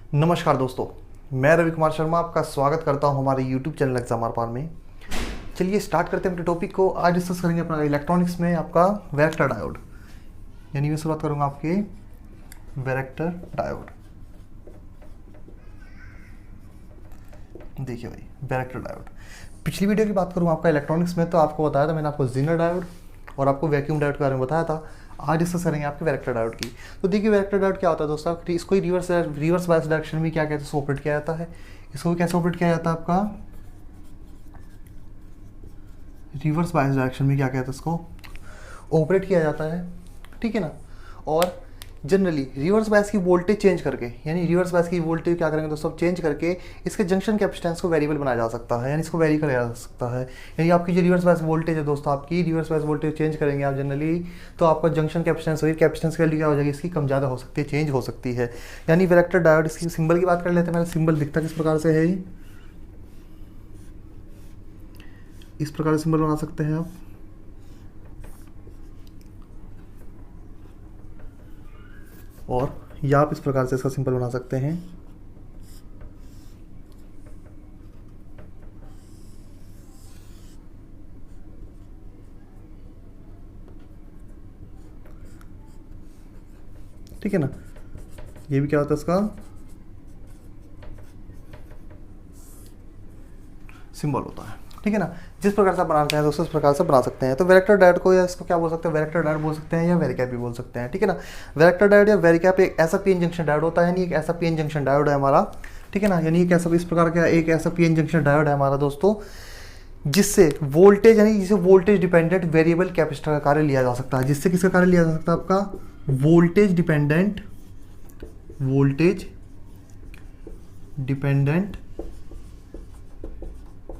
नमस्कार दोस्तों, मैं रवि कुमार शर्मा आपका स्वागत करता हूं हमारे YouTube चैनल एग्जाम आर पार में। चलिए स्टार्ट करते हैं अपने टॉपिक को। आज डिस्कस करेंगे अपना इलेक्ट्रॉनिक्स में आपका वैरेक्टर डायोड, यानी मैं शुरुआत करूंगा आपके वैरेक्टर डायोड। देखिए भाई, वैरेक्टर डायोड पिछली वीडियो की बात करूँ आपका इलेक्ट्रॉनिक्स में, तो आपको बताया था मैंने आपको ज़ीनर डायोड और आपको वैक्यूम डायोड के बारे में बताया था। आज डिस्कस करेंगे आपके वैरेक्टर डायोड की। तो देखिए वैरेक्टर डायोड क्या होता है दोस्तों, इसको ही रिवर्स बायस डायरेक्शन में क्या कहते हैं, ऑपरेट किया जाता है। इसको कैसे ऑपरेट किया जाता है, आपका रिवर्स बायस डायरेक्शन में क्या कहते हैं, इसको ऑपरेट किया जाता है, ठीक है ना। और जनरली रिवर्स बायस की वोल्टेज चेंज करके, यानी रिवर्स बायस की वोल्टेज क्या करेंगे दोस्तों, चेंज करके इसके जंक्शन कैपेसिटेंस को वेरिएबल बनाया जा सकता है, यानी इसको वेरी किया जा सकता है। यानी आपकी जो रिवर्स बायस वोल्टेज है दोस्तों, आपकी रिवर्स बायस वोल्टेज चेंज करेंगे आप जनरली, तो आपका जंक्शन कैपेसिटेंस वही कैपेसिटेंस की वैल्यू क्या हो जाएगी, इसकी कम ज़्यादा हो सकती है, चेंज हो सकती है। यानी वैरेक्टर डायोड, इसकी सिंबल की बात कर लेते हैं। मेरा सिंबल दिखता किस प्रकार से है, इस प्रकार से सिंबल बना सकते हैं आप। और या आप इस प्रकार से इसका सिंबल बना सकते हैं। ठीक है ना, ये भी क्या होता है, इसका सिंबल होता है, ठीक है ना। जिस प्रकार से आप बनाना चाहें दोस्तों उस प्रकार से बना सकते हैं। तो वैरेक्टर डायोड को, या इसको क्या बोल सकते हैं, वैरेक्टर डायोड बोल सकते हैं या वेरिकैप भी बोल सकते हैं, ठीक है ना। वैरेक्टर डायोड या वेरिकैप एक ऐसा पीएन जंक्शन डायोड होता है, यानी एक ऐसा पीएन जंक्शन डायोड है हमारा, ठीक है ना। यानी एक ऐसा, इस प्रकार का एक ऐसा पीएन जंक्शन डायोड है हमारा दोस्तों, जिससे वोल्टेज, यानी जिसे वोल्टेज डिपेंडेंट वेरिएबल कैपेसिटर का कार्य लिया जा सकता है। जिससे किसका कार्य लिया जा सकता है, आपका वोल्टेज डिपेंडेंट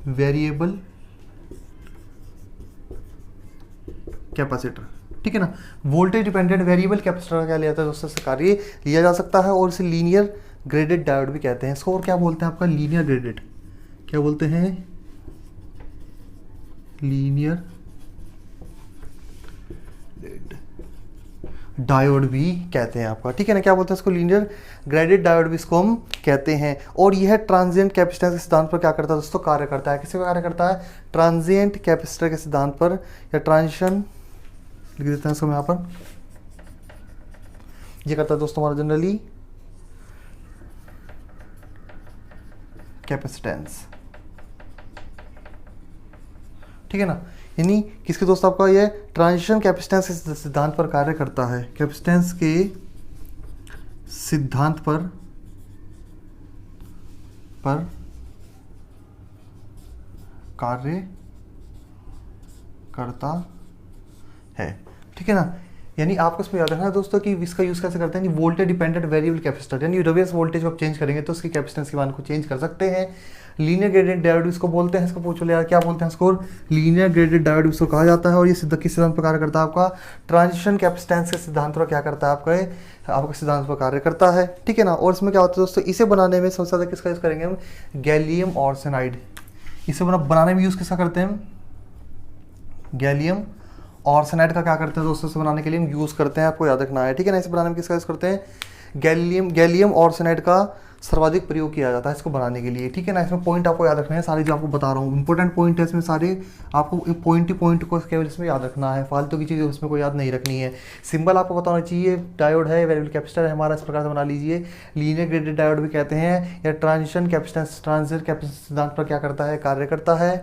वेरिएबल कैपेसिटर, ठीक है ना। वोल्टेज डिपेंडेंट वेरिएबल कैपेसिटर का क्या लिया जाता है दोस्तों, से कार्य लिया जा सकता है। और इसे लीनियर ग्रेडेड डायोड भी कहते हैं। इसको और क्या बोलते हैं, आपका लीनियर ग्रेडेड, क्या बोलते हैं, लीनियर डायोड भी कहते हैं आपका, ठीक है ना। क्या बोलते हैं इसको, लीनियर ग्रेडेड डायोड भी इसको हम कहते हैं। और यह ट्रांजिएंट कैपेसिटेंस के सिद्धांत पर क्या करता है दोस्तों, कार्य करता है। किसी पर कार्य करता है, ट्रांजिएंट कैपेसिटर के सिद्धांत पर, या ट्रांजिशन लिख देते हैं इसको यहाँ पर। ये करता है दोस्तों हमारा जनरली कैपेसिटेंस, ठीक है ना। यानी किसके दोस्तों, आपका ये ट्रांजिशन कैपेसिटेंस के सिद्धांत पर कार्य करता है, कैपेसिटेंस के सिद्धांत पर कार्य करता है, ठीक है ना। यानी आपको इसमें याद रखना है दोस्तों कि इसका यूज़ कैसे करते हैं, कि वोल्टेज डिपेंडेंट वेरिएबल कैपेसिटर, यानी रिवर्स वोल्टेज को आप चेंज करेंगे तो उसकी कैपेसिटेंस के मान को चेंज कर सकते हैं। लीनियर ग्रेडेड डायोड इसको बोलते हैं। इसको पूछ लो यार क्या बोलते हैं इसको, लीनियर ग्रेडेड डायोड इसको कहा जाता है। और ये किस सिद्धांत पर कार्य करता है, आपका ट्रांजिशन कैपेसिटेंस के सिद्धांत पर क्या करता है, आपका सिद्धांत पर कार्य करता है, ठीक है ना। और इसमें क्या होता है दोस्तों, इसे बनाने में सबसे ज़्यादा किसका यूज़ करेंगे हम, गैलियम आर्सेनाइड। इसे बनाने में यूज़ किसका करते हैं हम, गैलियम आर्सेनाइड का क्या करते हैं दोस्तों, इसे बनाने के लिए हम यूज़ करते हैं, आपको याद रखना है, ठीक है ना। इसे बनाने में किसका यूज़ करते हैं, गैलियम आर्सेनाइड का सर्वाधिक प्रयोग किया जाता है इसको बनाने के लिए, ठीक है ना। इसमें पॉइंट आपको याद रखने हैं सारे, जो आपको बता रहा हूँ इंपॉर्टेंट पॉइंट है इसमें सारे, आपको पॉइंट को केवल इसमें याद रखना है, फालतू की चीज़ इसमें कोई याद नहीं रखनी है। सिंबल आपको पता होना चाहिए, डायोड है, वेरिएबल कैपेसिटर है हमारा, इस प्रकार से बना लीजिए। लीनियर ग्रेडेड डायोड भी कहते हैं, या ट्रांजिशन कैपेसिटेंस, ट्रांजिशन कैपेसिटेंस सिद्धांत पर क्या करता है, कार्य करता है,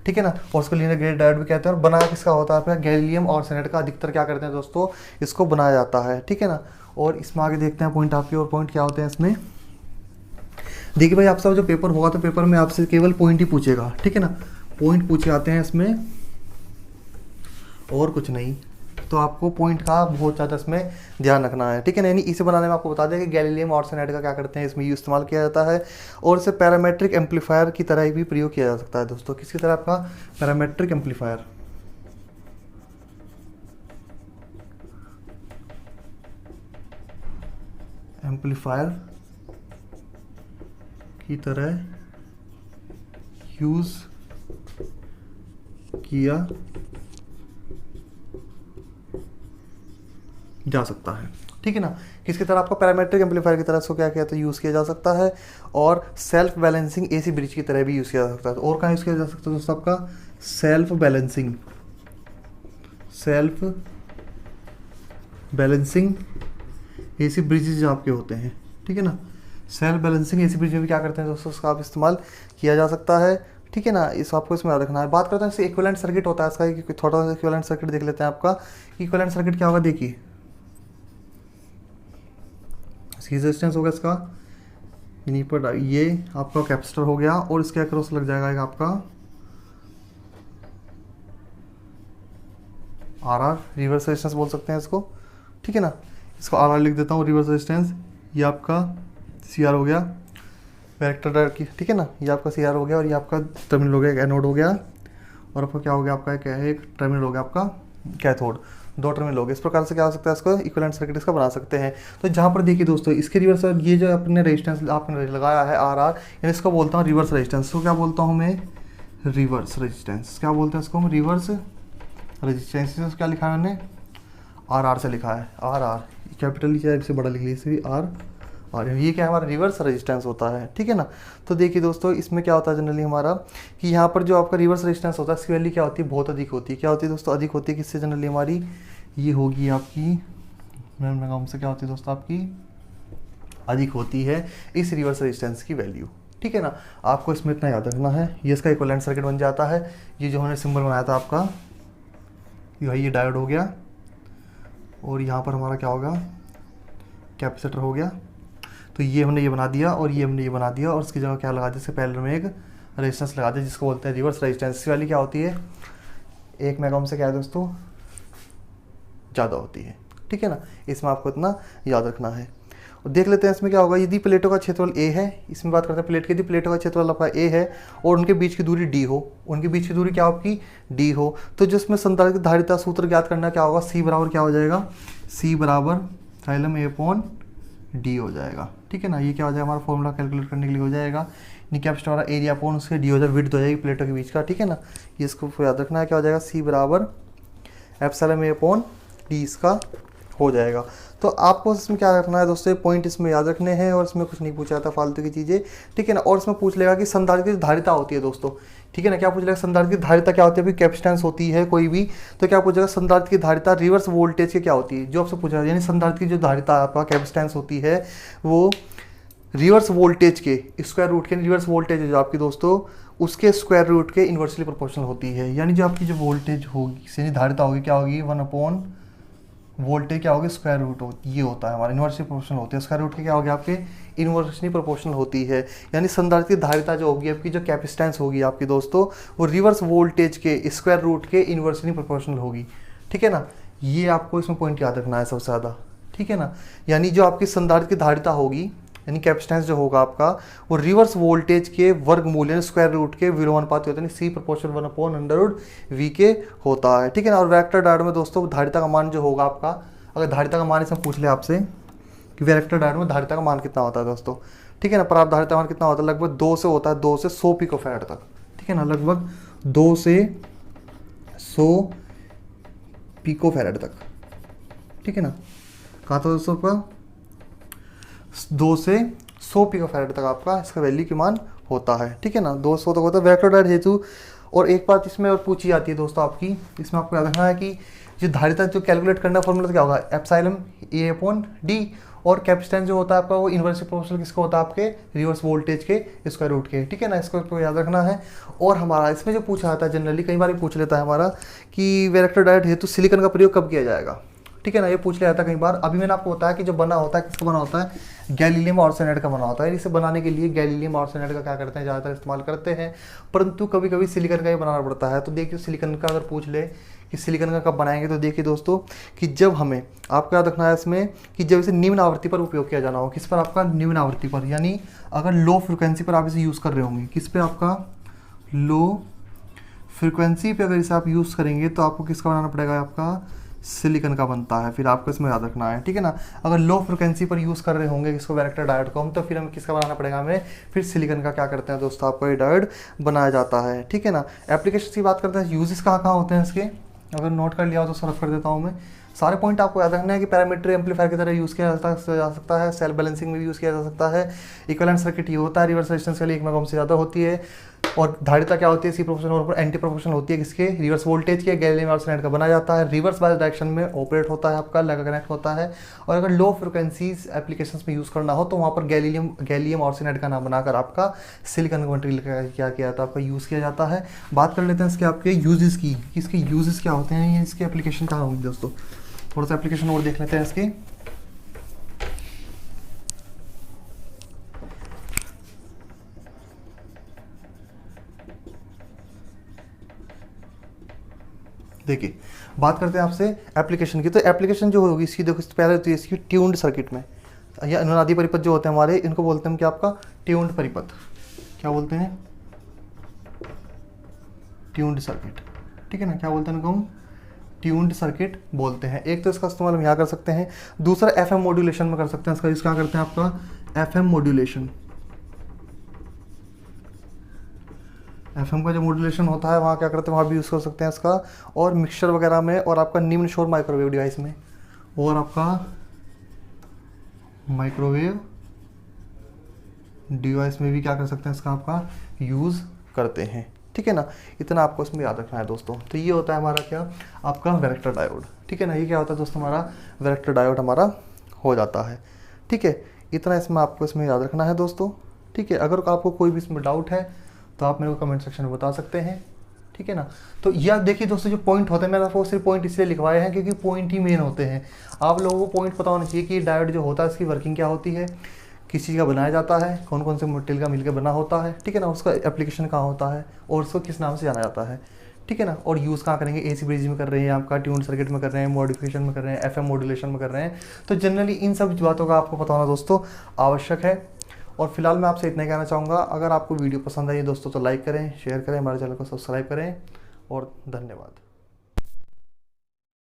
ठीक है ना। और उसको लीनियर ग्रेडेड डायोड भी कहते हैं। और बनाया किसका होता है, आपका गैलियम आर्सेनाइड का अधिकतर क्या करते हैं दोस्तों, इसको बनाया जाता है, ठीक है ना। और इसमें आगे देखते हैं पॉइंट आपके, और पॉइंट क्या होते हैं इसमें। देखिए भाई, आपसे जो पेपर होगा तो पेपर में आपसे केवल पॉइंट ही पूछेगा, ठीक है ना। पॉइंट पूछे जाते हैं इसमें, और कुछ नहीं। तो आपको पॉइंट का बहुत ज़्यादा इसमें ध्यान रखना है, ठीक है ना। यानी इसे बनाने में आपको बता दें कि गैलियम आर्सेनाइड का क्या करते हैं, इसमें इस्तेमाल किया जाता है। और इसे पैरामेट्रिक एम्पलीफायर की तरह भी प्रयोग किया जा सकता है दोस्तों। किसकी तरह, आपका पैरामेट्रिक एम्पलीफायर की तरह यूज़ किया जा सकता है, ठीक है ना। किसकी तरह आपका पैरामीट्रिक एम्पलीफायर की तरह इसको क्या किया तो यूज़ किया जा सकता है, और सेल्फ बैलेंसिंग एसी ब्रिज की तरह भी यूज़ किया जा सकता है। और कहाँ यूज़ किया जा सकता है दोस्तों आपका सेल्फ बैलेंसिंग एसी ब्रिजेज जो आपके होते हैं, ठीक है ना। सेल्फ बैलेंसिंग एसी ब्रिज में भी क्या करते हैं दोस्तों, उसका आप इस्तेमाल किया जा सकता है, ठीक है ना। इस आपको इसमें याद रखना है। बात करते हैं इससे इक्विवेलेंट सर्किट होता है इसका, थोड़ा सा इक्विवेलेंट सर्किट देख लेते हैं आपका। इक्विवेलेंट सर्किट क्या होगा, देखिए रेजिस्टेंस होगा इसका, यानी पर ये आपका कैपेसिटर हो गया, और इसके अक्रॉस लग जाएगा एक आपका आर रिवर्स रेजिस्टेंस बोल सकते हैं इसको, ठीक है ना। इसको आर लिख देता हूँ रिवर्स रेजिस्टेंस। ये आपका सी आर हो गया वेक्टर की, ठीक है ना। ये आपका सी आर हो गया, और ये आपका टर्मिनल हो गया, एक एनोड हो गया, और आपका क्या हो गया आपका क्या है, एक टर्मिनल हो गया आपका कैथोड, 2 टर्मिनल हो गए। इस प्रकार से क्या हो सकता है, इसको इक्विवेलेंट सर्किट इसका बना सकते हैं। तो जहाँ पर देखिए दोस्तों इसके रिवर्स, ये जो अपने रेजिस्टेंस आपने लगाया है आर यानी इसको बोलता हूँ रिवर्स रेजिस्टेंस। तो क्या बोलता हूँ मैं, रिवर्स रेजिस्टेंस। क्या बोलते हैं इसको हम, रिवर्स रेजिस्टेंस। क्या लिखा है मैंने, आर से लिखा है, आर कैपिटल से बड़ा लिख लीजिए, इसे आर, और ये क्या हमारा रिवर्स रेजिस्टेंस होता है, ठीक है ना। तो देखिए दोस्तों इसमें क्या होता है जनरली हमारा, कि यहाँ पर जो आपका रिवर्स रेजिस्टेंस होता है इसकी वैल्यू क्या होती है, बहुत अधिक होती है। क्या होती है दोस्तों, अधिक होती है। किससे, जनरली हमारी ये होगी आपकी मैम से क्या होती है दोस्तों, आपकी अधिक होती है इस रिवर्स रेजिस्टेंस की वैल्यू, ठीक है ना। आपको इसमें इतना याद रखना है। ये इसका इक्विवेलेंट सर्किट बन जाता है। ये जो हमने सिंबल बनाया था आपका, ये डायोड हो गया, और यहाँ पर हमारा क्या होगा, कैपेसिटर हो गया। तो ये हमने ये बना दिया, और ये हमने ये बना दिया, और इसकी जगह क्या लगा दिया, इसके पैरेलल में एक रेजिस्टेंस लगा दिया, जिसको बोलते हैं रिवर्स रेजिस्टेंस। इसकी वैल्यू क्या होती है, 1 मेगा ओम से क्या है दोस्तों ज़्यादा होती है, ठीक है ना। इसमें आपको इतना याद रखना है। और देख लेते हैं इसमें क्या होगा। यदि प्लेटों का क्षेत्रफल ए है, इसमें बात करते हैं प्लेट की, यदि प्लेटों का क्षेत्रफल आपका ए है और उनके बीच की दूरी डी हो, उनके बीच की दूरी क्या आपकी डी हो, तो जिसमें संधारित्र धारिता सूत्र ज्ञात करना क्या होगा, सी बराबर क्या हो जाएगा, सी बराबर साइलम ए अपॉन डी हो जाएगा, ठीक है ना। ये क्या हो जाएगा, हमारा फॉर्मूला कैलकुलेट करने के लिए हो जाएगा, यानी कैपेसिटर वाला एरिया अपॉन उसके डी हो जाएगा, विड्थ हो जाएगी प्लेटों के बीच का, ठीक है ना। ये इसको याद रखना है, क्या हो जाएगा, सी बराबर एप्सिलॉन ए अपॉन डी इसका हो जाएगा। तो आपको इसमें क्या रखना है दोस्तों, पॉइंट इसमें याद रखने हैं, और इसमें कुछ नहीं पूछा था फालतू की चीज़ें, ठीक है ना। और इसमें पूछ लेगा कि संधारित्र की धारिता होती है दोस्तों, ठीक है ना। क्या पूछ लेगा, संधारित्र की धारिता क्या होती है, अभी कैपेसिटेंस होती है कोई भी, तो क्या पूछेगा, संधारित्र की धारिता रिवर्स वोल्टेज की क्या होती है, जो आपसे पूछा, यानी संधारित्र की जो धारिता आपका कैपेसिटेंस होती है वो रिवर्स वोल्टेज के स्क्वायर रूट के, रिवर्स वोल्टेज जो आपकी दोस्तों उसके स्क्वायर रूट के इन्वर्सली प्रोपोर्शनल होती है। यानी जो आपकी जो वोल्टेज होगी, यानी धारिता होगी क्या होगी, 1 अपॉन वोल्टेज क्या होगी, स्क्वायर रूट ये होता है हमारा इन्वर्सली प्रोपोर्शनल होती है। स्क्वायर रूट के क्या होगी आपके इन्वर्सली प्रोपोर्शनल होती है। यानी संधारित्र की धारिता जो होगी आपकी, जो कैपेसिटेंस होगी आपकी दोस्तों, वो रिवर्स वोल्टेज के स्क्वायर रूट के इन्वर्सली प्रोपोर्शनल होगी, ठीक है ना। ये आपको इसमें पॉइंट याद रखना है सबसे ज़्यादा, ठीक है ना। यानी जो आपकी संधारित्र की धारिता होगी, यानी कैपेसिटेंस जो होगा आपका, वो रिवर्स वोल्टेज के वर्गमूल यानी स्क्वायर रूट के विलोमानुपाती होता है, C proportional 1 upon under root V के होता है, ठीक है ना। और वेक्टर डायोड में दोस्तों धारिता का मान जो होगा आपका, अगर धारिता का मान इसमें पूछ ले आपसे कि वेक्टर डायोड में धारिता का मान कितना होता है दोस्तों, ठीक है ना। प्राप्त धारिता मान कितना होता है, लगभग 2 से होता है, 2 से 100 पिकोफैराड तक, ठीक है ना, लगभग 2 से 100 पिकोफैराड तक, ठीक है ना। कहा था दोस्तों का 2 से 100 पिकोफैराड तक आपका इसका वैल्यू की मान होता है, ठीक है ना। 200 तक होता है वेक्टर डायोड हेतु। और एक बात इसमें और पूछी जाती है दोस्तों आपकी, इसमें आपको याद रखना है कि जो धारिता जो कैलकुलेट करना फॉर्मूला तो क्या होगा, एप्सिलॉन ए अपॉन डी, और कैपेसिटेंस जो होता है आपका वो इन्वर्सली प्रोपोर्शनल किसको होता है, आपके रिवर्स वोल्टेज के स्क्वायर रूट के, ठीक है ना। इसको याद रखना है। और हमारा इसमें जो पूछा जाता है जनरली, कई बार पूछ लेता है हमारा कि वेक्टर डायोड हेतु सिलिकॉन का प्रयोग कब किया जाएगा, ठीक है ना। ये पूछ लिया जाता है कई बार। अभी मैंने आपको बताया कि जो बना होता है किसका बना होता है, गैलीलियम आर्सेनाइड का बना होता है। इसे बनाने के लिए गैलीलियम आर्सेनाइड का क्या करते हैं, ज़्यादातर इस्तेमाल करते हैं, परंतु कभी कभी सिलिकॉन का ही बनाना पड़ता है। तो देखिए सिलिकॉन का अगर पूछ ले कि सिलिकॉन का कब बनाएंगे, तो देखिए दोस्तों कि जब हमें आपको याद रखना है इसमें कि जब इसे निम्न आवृत्ति पर उपयोग किया जाना हो, किस पर आपका निम्न आवृत्ति पर, यानी अगर लो फ्रिक्वेंसी पर आप इसे यूज़ कर रहे होंगे, किस पे आपका लो फ्रिक्वेंसी पे अगर इसे आप यूज़ करेंगे तो आपको किसका बनाना पड़ेगा, आपका सिलिकॉन का बनता है। फिर आपको इसमें याद रखना है, ठीक है ना। अगर लो फ्रिक्वेंसी पर यूज़ कर रहे होंगे इसको वेक्टर डायोड को हम, तो फिर हमें किसका बनाना पड़ेगा, हमें फिर सिलिकॉन का क्या करते हैं दोस्तों, आपको ये डायोड बनाया जाता है, ठीक है ना। एप्लीकेशन की बात करते हैं, यूजेस कहाँ कहाँ होते हैं इसके, अगर नोट कर लिया हो तो सर्व कर देता हूँ मैं। सारे पॉइंट आपको याद रखना है कि पैरामीटर एम्पलीफायर की तरह यूज़ किया जा सकता है, सेल बैलेंसिंग में भी यूज़ किया जा सकता है। इक्विवेलेंट सर्किट ये होता है, रिवर्स रेजिस्टेंस के लिए 1 मेगा ओम से ज़्यादा होती है। और धारिता क्या होती है, सी प्रोपोर्शनल और एंटी प्रोपोर्शनल होती है किसके, रिवर्स वोल्टेज के। गैलियम आर्सेनाइड का बना जाता है, रिवर्स बायस डायरेक्शन में ऑपरेट होता है, आपका लगा कनेक्ट होता है। और अगर लो फ्रिक्वेंसीज एप्लीकेशंस में यूज़ करना हो तो वहाँ पर गैलियम आर्सेनाइड का नाम बनाकर आपका सिलिकॉन मटेरियल क्या किया जाता है, आपका यूज़ किया जाता है। बात कर लेते हैं इसके आपके यूजेस की, इसके यूजेस क्या होते हैं, इसके एप्लीकेशन कहाँ होंगे दोस्तों। थोड़ा सा एप्लीकेशन और देख लेते हैं इसकी। देखिए बात करते हैं आपसे एप्लीकेशन की, तो एप्लीकेशन जो होगी इसकी, देखो पहले होती है इसकी ट्यून्ड सर्किट में, या अनुनादी परिपथ जो होते हैं हमारे, इनको बोलते हैं क्या, आपका ट्यून्ड परिपथ। क्या बोलते हैं, ट्यून्ड सर्किट, ठीक है ना, क्या बोलते हैं इनको हम, ट्यून्ड सर्किट बोलते हैं। एक तो इसका इस्तेमाल हम यहाँ कर सकते हैं, दूसरा एफएम मॉड्यूलेशन में कर सकते हैं। इसका यूज़ क्या करते हैं, आपका एफएम मॉड्यूलेशन। एफएम का जो मॉड्यूलेशन होता है वहाँ क्या करते हैं, वहाँ भी यूज़ कर सकते हैं इसका, और मिक्सचर वगैरह में, और आपका निम्न शोर माइक्रोवेव डिवाइस में, और आपका माइक्रोवेव डिवाइस में भी क्या कर सकते हैं, इसका आपका यूज़ करते हैं, ठीक है ना। इतना आपको इसमें याद रखना है दोस्तों। तो ये होता है हमारा क्या, आपका वैरेक्टर डायोड, ठीक है ना। ये क्या होता है दोस्तों, हमारा वैरेक्टर डायोड हमारा हो जाता है, ठीक है। इतना इसमें आपको इसमें याद रखना है दोस्तों, ठीक है। अगर आपको कोई भी इसमें डाउट है तो आप मेरे को कमेंट सेक्शन में बता सकते हैं, ठीक है ना। तो यह देखिए दोस्तों, जो पॉइंट होते हैं, मैंने आपको सिर्फ पॉइंट इसलिए लिखवाए हैं क्योंकि पॉइंट ही मेन होते हैं। आप लोगों को पॉइंट पता होना चाहिए कि डायोड जो होता है इसकी वर्किंग क्या होती है, किस चीज़ का बनाया जाता है, कौन कौन से मटेरियल का मिलकर बना होता है, ठीक है ना, उसका एप्लीकेशन कहाँ होता है और उसको किस नाम से जाना जाता है, ठीक है ना। और यूज़ कहाँ करेंगे, एसी ब्रिज में कर रहे हैं, आपका ट्यून सर्किट में कर रहे हैं, मॉडिफिकेशन में कर रहे हैं, एफएम मॉड्यूलेशन में कर रहे हैं। तो जनरली इन सब बातों का आपको पता होना दोस्तों आवश्यक है। और फिलहाल मैं आपसे इतना ही कहना चाहूँगा, अगर आपको वीडियो पसंद आई दोस्तों तो लाइक करें, शेयर करें, हमारे चैनल को सब्सक्राइब करें, और धन्यवाद।